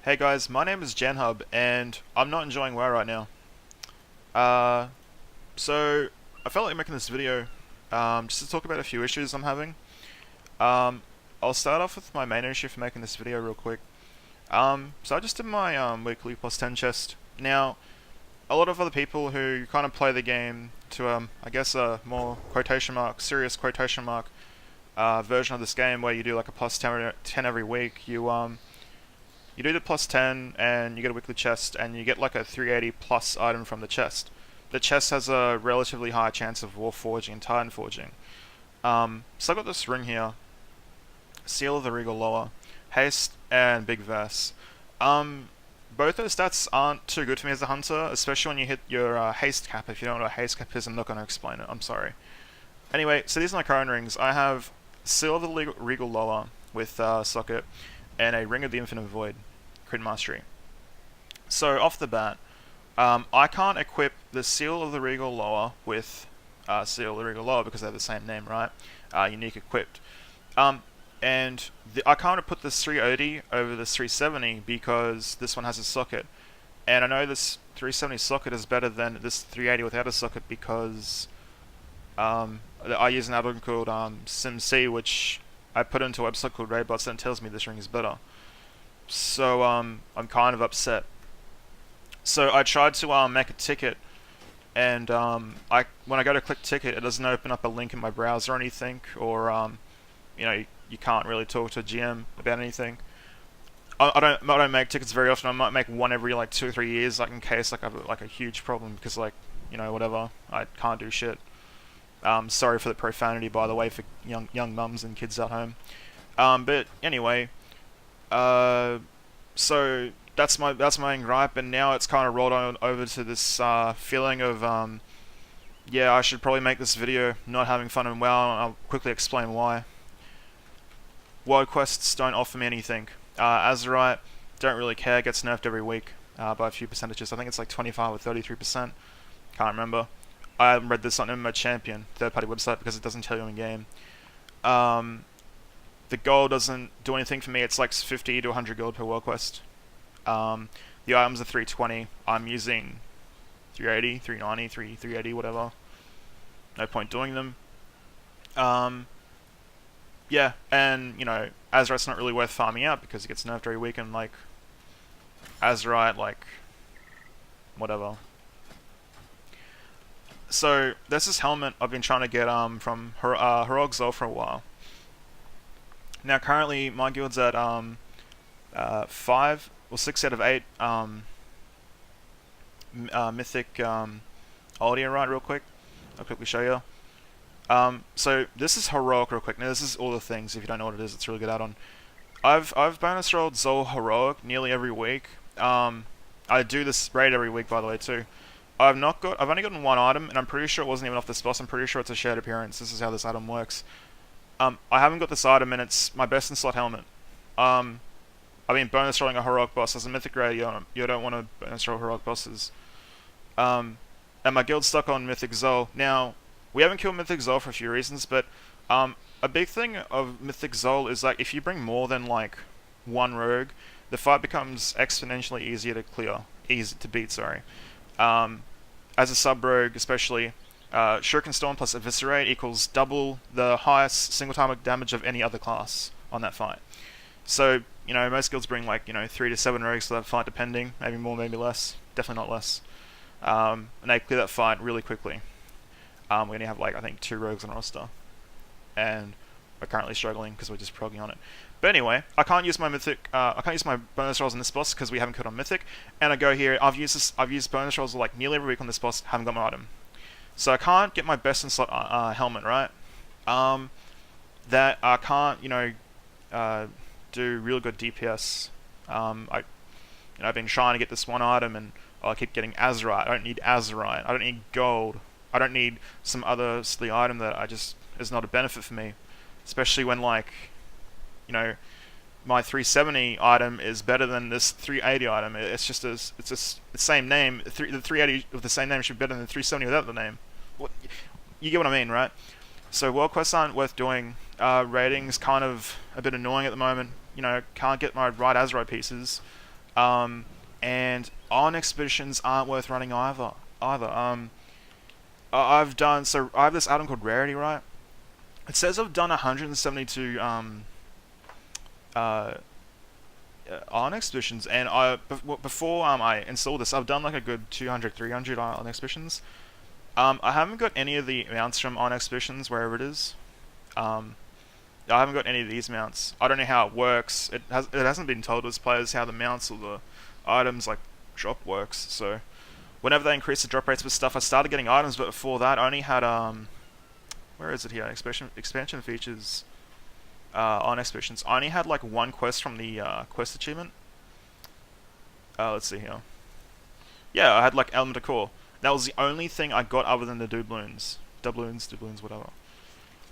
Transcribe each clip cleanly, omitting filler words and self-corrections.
Hey guys, my name is Janhub, and I'm not enjoying WoW right now. Uh, so I felt like making this video, just to talk about a few issues I'm having. Um, I'll start off with my main issue for making this video real quick. So I just did my weekly plus 10 chest. Now, a lot of other people who kind of play the game to I guess a more quotation mark, serious quotation mark, version of this game where you do like a plus 10 every week. You do the plus 10 and you get a weekly chest and you get like a 380 plus item from the chest. The chest has a relatively high chance of War Forging and Titan Forging. So I got this ring here, Seal of the Regal Lower, Haste, and Big Verse. Both those stats aren't too good for me as a hunter, especially when you hit your haste cap. If you don't know what a haste cap is, I'm not going to explain it, I'm sorry. Anyway, so these are my current rings. I have Seal of the Regal Lower with Socket, and a Ring of the Infinite Void, Crit Mastery. So off the bat, I can't equip the Seal of the Regal Lower with Seal of the Regal Lower because they have the same name, right? Unique equipped. And I can't put this 380 over this 370 because this one has a socket. And I know this 370 socket is better than this 380 without a socket because I use an add-on called SimC, which I put into a website called Raidbots and it tells me this ring is better. So I'm kind of upset. So I tried to make a ticket, and when I go to click ticket, it doesn't open up a link in my browser or anything, or you can't really talk to a GM about anything. I don't make tickets very often. I might make one every like 2 or 3 years, like in case like I have like a huge problem because whatever, I can't do shit. Sorry for the profanity, by the way, for young mums and kids at home. But anyway, so that's my main gripe, and now it's kind of rolled on over to this feeling of yeah, I should probably make this video not having fun in WoW, and I'll quickly explain why. WoW quests don't offer me anything. Azerite, don't really care, gets nerfed every week by a few percentages. I think it's like 25 or 33%. Can't remember. I read this on MMO Champion, third-party website, because it doesn't tell you in game. The gold doesn't do anything for me. It's like 50 to 100 gold per world quest. The items are 320. I'm using 380, 390, 380, whatever. No point doing them. Yeah, and Azerite's not really worth farming out because it gets nerfed every week, and like Azerite, like whatever. So there's this helmet I've been trying to get from Heroic Zol for a while. Now currently my guild's at 5 or 6 out of 8 mythic audio, right? Real quick, I'll quickly show you. So this is Heroic real quick. Now this is all the things. If you don't know what it is, it's a really good add-on. I've bonus rolled Zol Heroic nearly every week. I do this raid every week, by the way, too. I've only gotten one item, and I'm pretty sure it wasn't even off this boss. I'm pretty sure it's a shared appearance. This is how this item works. I haven't got this item, and it's my best in slot helmet. I've been bonus rolling a heroic boss. As a mythic raid, you don't want to bonus roll heroic bosses. And my guild's stuck on Mythic Zol. Now, we haven't killed Mythic Zol for a few reasons, but a big thing of Mythic Zol is like if you bring more than like one rogue, the fight becomes exponentially easier to clear, easy to beat. Sorry. As a sub-rogue especially, Shuriken Storm plus Eviscerate equals double the highest single target damage of any other class on that fight. So, most guilds bring like, 3 to 7 rogues to that fight depending, maybe more, maybe less, definitely not less. And they clear that fight really quickly. We only have like, I think 2 rogues on roster. And we're currently struggling because we're just progging on it. But anyway, I can't use my mythic. I can't use my bonus rolls on this boss because we haven't killed on mythic. And I go here. I've used bonus rolls like nearly every week on this boss. Haven't got my item, so I can't get my best in slot helmet, right? That I can't do real good DPS. I've been trying to get this one item and I keep getting Azerite. I don't need Azerite. I don't need gold. I don't need some other silly item that is not a benefit for me, especially when like. My 370 item is better than this 380 item. It's just the same name. The 380 with the same name should be better than the 370 without the name. You get what I mean, right? So world quests aren't worth doing. Rating's kind of a bit annoying at the moment. Can't get my right Azerite pieces. And on expeditions aren't worth running either. I've done, so I have this item called Rarity, right? It says I've done 172 uh, on expeditions, and before I installed this, I've done like a good 200, 300 on expeditions. I haven't got any of the mounts from on expeditions wherever it is. I haven't got any of these mounts. I don't know how it works. It hasn't been told to us players how the mounts or the items like drop works. So whenever they increase the drop rates with stuff, I started getting items, but before that, I only had where is it here? Expansion features on expeditions. I only had like one quest from the quest achievement. Let's see here. Yeah, I had like Element of Core. That was the only thing I got other than the doubloons, whatever.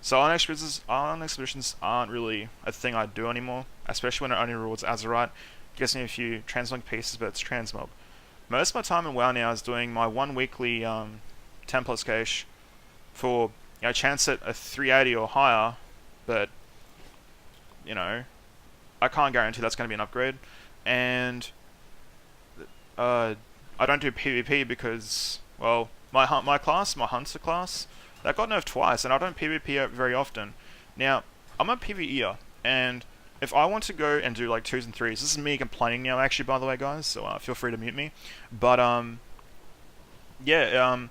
So on expeditions aren't really a thing I do anymore, especially when it only rewards Azerite. Gives me a few transmog pieces, but it's transmob. Most of my time in WoW now is doing my 1 weekly 10 plus cache for chance at a 380 or higher, but I can't guarantee that's going to be an upgrade. And I don't do PvP because, well, my hunter class, that got nerfed twice, and I don't PvP very often. Now, I'm a PvEer, and if I want to go and do like 2s and 3s, this is me complaining now, actually, by the way, guys, so feel free to mute me. But yeah,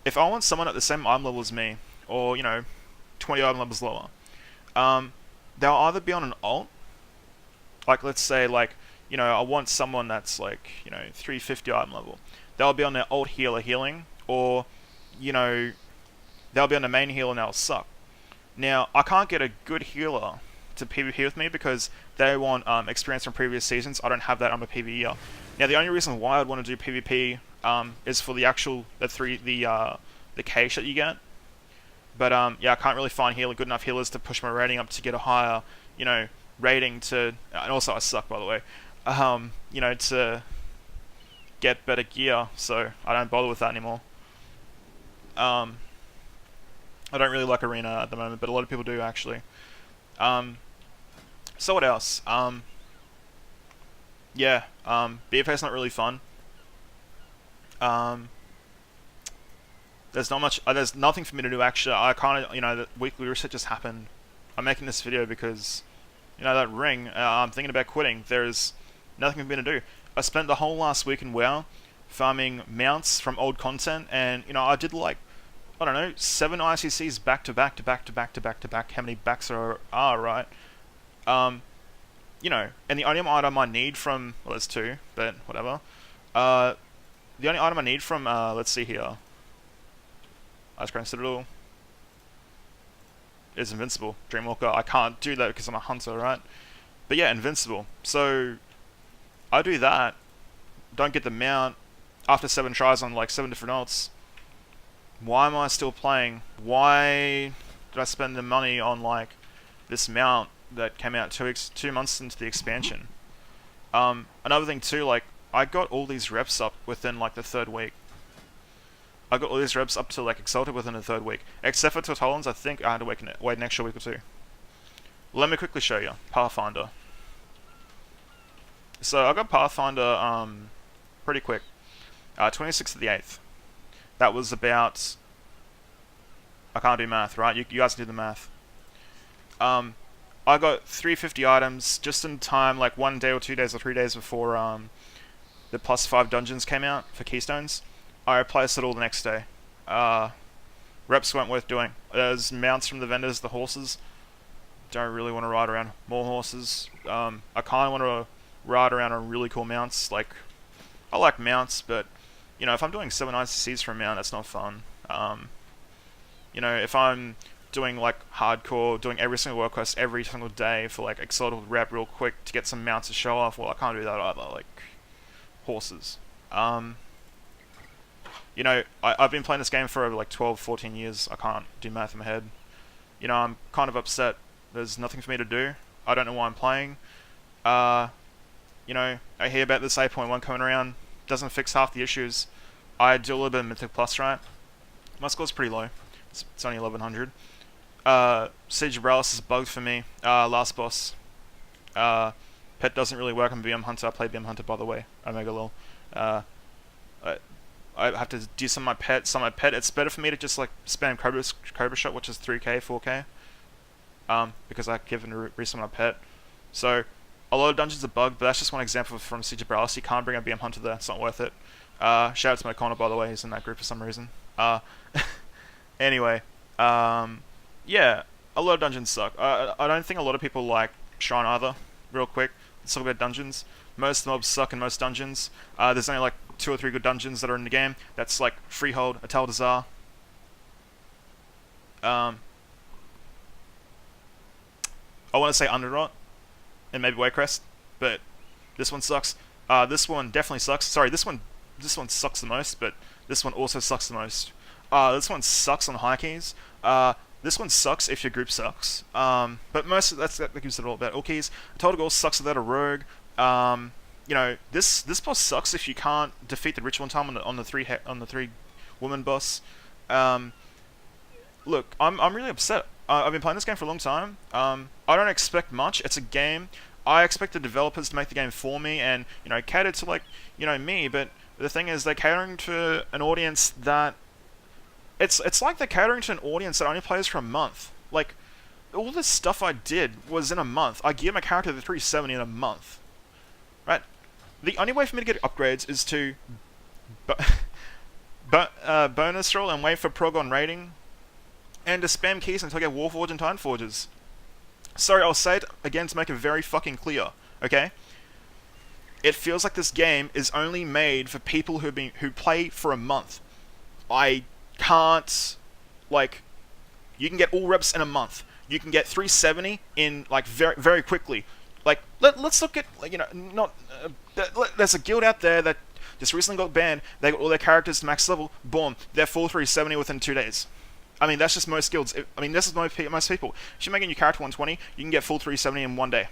if I want someone at the same item level as me, or 20 item levels lower, they'll either be on an alt, like let's say like I want someone that's like 350 item level. They'll be on their alt healer healing, or they'll be on the main healer and they'll suck. Now I can't get a good healer to PvP with me because they want experience from previous seasons. I don't have that. I'm a PvEer. Now the only reason why I'd want to do PvP is for the actual the cache that you get. But yeah, I can't really find good enough healers to push my rating up to get a higher rating to, and also I suck, by the way, to get better gear, so I don't bother with that anymore. I don't really like Arena at the moment, but a lot of people do, actually. So what else? Yeah, BFA's not really fun. There's not much, there's nothing for me to do, actually. I kind of, the weekly reset just happened. I'm making this video because that ring, I'm thinking about quitting. There's nothing for me to do. I spent the whole last week in WoW farming mounts from old content, and I did like, I don't know, 7 ICCs back to back to back to back to back to back. How many backs are right? And the only item I need from, well, there's 2, but whatever. The only item I need from, let's see here, Ice Crown Citadel is Invincible. Dreamwalker, I can't do that because I'm a hunter, right? But yeah, Invincible. So I do that, don't get the mount after 7 tries on like 7 different alts. Why am I still playing? Why did I spend the money on like this mount that came out 2 months into the expansion? Another thing too, like I got all these reps up within like the 3rd week. I got all these reps up to like Exalted within the 3rd week. Except for Tortolans, I think I had to wait an extra week or 2. Let me quickly show you. Pathfinder. So I got Pathfinder pretty quick. 26th of the 8th. That was about, I can't do math, right? You guys can do the math. I got 350 items just in time, like 1 day or 2 days or 3 days before the +5 dungeons came out for Keystones. I replaced it all the next day. Reps weren't worth doing. There's mounts from the vendors, the horses. Don't really want to ride around more horses. I kind of want to ride around on really cool mounts. Like, I like mounts, but if I'm doing 7 ICCs for a mount, that's not fun. If I'm doing like hardcore, doing every single work quest every single day for like Exalted rep real quick to get some mounts to show off, well, I can't do that either. Like horses. I've been playing this game for over like 12, 14 years. I can't do math in my head. I'm kind of upset. There's nothing for me to do. I don't know why I'm playing. I hear about this 8.1 coming around. Doesn't fix half the issues. I do a little bit of Mythic Plus, right? My score's pretty low. It's only 1100. Siege of Bralis is bugged for me. Last boss. Pet doesn't really work on BM Hunter. I play BM Hunter, by the way. Omega lol. Uh, I, I have to do some of my pet. It's better for me to just like spam Cobra Shot, which is 3k, 4k. Because I give a reason on my pet. So a lot of dungeons are bugged, but that's just one example from Siege of Bralis. You can't bring a BM Hunter there. It's not worth it. Shout out to my Connor, by the way. He's in that group for some reason. Anyway, yeah, a lot of dungeons suck. I don't think a lot of people like Shrine either. Real quick, let's talk about dungeons. Most mobs suck in most dungeons. There's only like 2 or 3 good dungeons that are in the game. That's like Freehold, Atal Dazar. I want to say Underrot and maybe Waycrest, but this one sucks. This one definitely sucks. Sorry, this one sucks the most, but this one also sucks the most. This one sucks on high keys. This one sucks if your group sucks. But most of that gives it all about all keys. Total Goal sucks without a rogue. You know, this boss sucks if you can't defeat the ritual in time on the three woman boss. Look, I'm really upset. I've been playing this game for a long time. I don't expect much. It's a game. I expect the developers to make the game for me and, you know, cater to, like, you know, me, but the thing is they're catering to an audience that it's like they're catering to an audience that only plays for a month. Like, all this stuff I did was in a month. I geared my character to 370 in a month. Right? The only way for me to get upgrades is to bonus roll and wait for prog on rating, and to spam keys until I get Warforge and Time Forges. Sorry, I'll say it again to make it very fucking clear, okay? It feels like this game is only made for people who play for a month. I can't, like, you can get all reps in a month. You can get 370 in, like, very, very quickly. Like, let's look at, like, you know, there's a guild out there that just recently got banned. They got all their characters to max level. Boom, they're full 370 within 2 days. I mean, that's just most guilds. I mean, this is most people. If you make a new character 120, you can get full 370 in 1 day.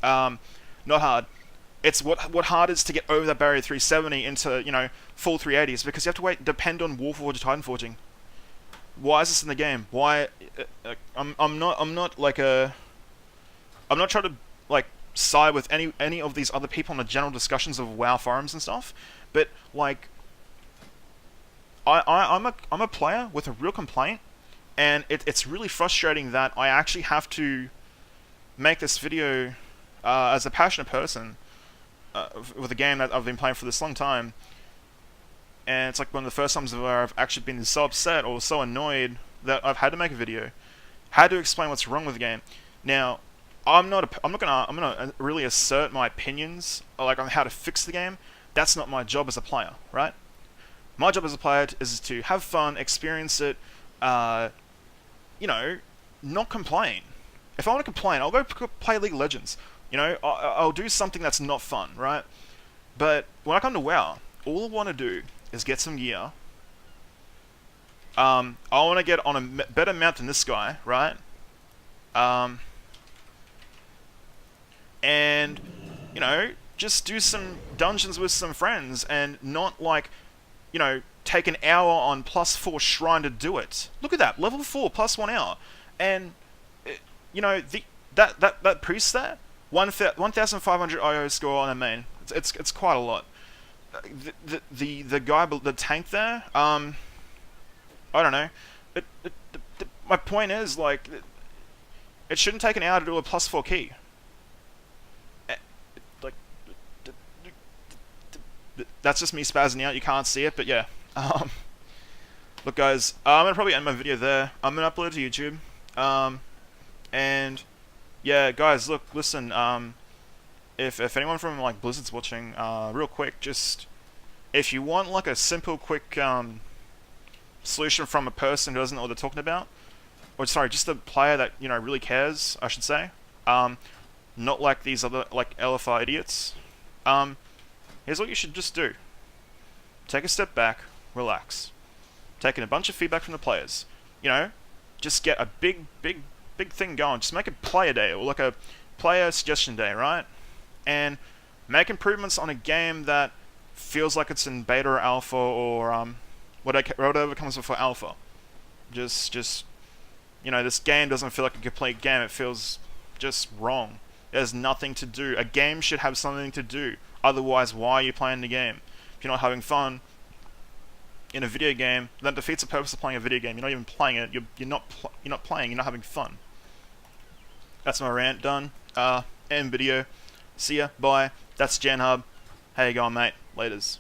Not hard. It's what hard is to get over that barrier 370 into, you know, full 380s, because you have to depend on Warforge or Titan Forging. Why is this in the game? Why? I'm not trying to, like, side with any of these other people in the general discussions of WoW forums and stuff, but, like, I'm a player with a real complaint, and it's really frustrating that I actually have to make this video as a passionate person with a game that I've been playing for this long time, and it's like one of the first times where I've actually been so upset or so annoyed that I've had to make a video, had to explain what's wrong with the game. Now, I'm not gonna really assert my opinions like on how to fix the game. That's not my job as a player, right? My job as a player is to have fun, experience it, you know, not complain. If I want to complain, I'll go play League of Legends. You know, I'll do something that's not fun, right? But when I come to WoW, all I want to do is get some gear. I want to get on a better mount than this guy, right? And, you know, just do some dungeons with some friends and not, like, you know, take an hour on +4 Shrine to do it. Look at that, level 4 +1 hour. And, you know, that priest there, 1,500 IO score on a main. It's quite a lot. The guy, the tank there, I don't know. My point is, like, it shouldn't take an hour to do a +4 key. Like, that's just me spazzing out. You can't see it, but yeah. Look, guys, I'm gonna probably end my video there. I'm gonna upload it to YouTube. And yeah, guys, look, listen. If anyone from, like, Blizzard's watching, real quick, just if you want, like, a simple, quick solution from a person who doesn't know what they're talking about, or sorry, just a player that, you know, really cares, I should say. Not like these other, like, LFR idiots. Here's what you should just do. Take a step back, relax. Take in a bunch of feedback from the players. You know, just get a big thing going. Just make a player day, or like a player suggestion day, right? And make improvements on a game that feels like it's in beta or alpha, or whatever comes before alpha. Just, you know, this game doesn't feel like a complete game. It feels just wrong. There's nothing to do. A game should have something to do. Otherwise, why are you playing the game? If you're not having fun in a video game, that defeats the purpose of playing a video game. You're not even playing it. You're not playing. You're not having fun. That's my rant done. End video. See ya. Bye. That's GenHub. How you going, mate? Laters.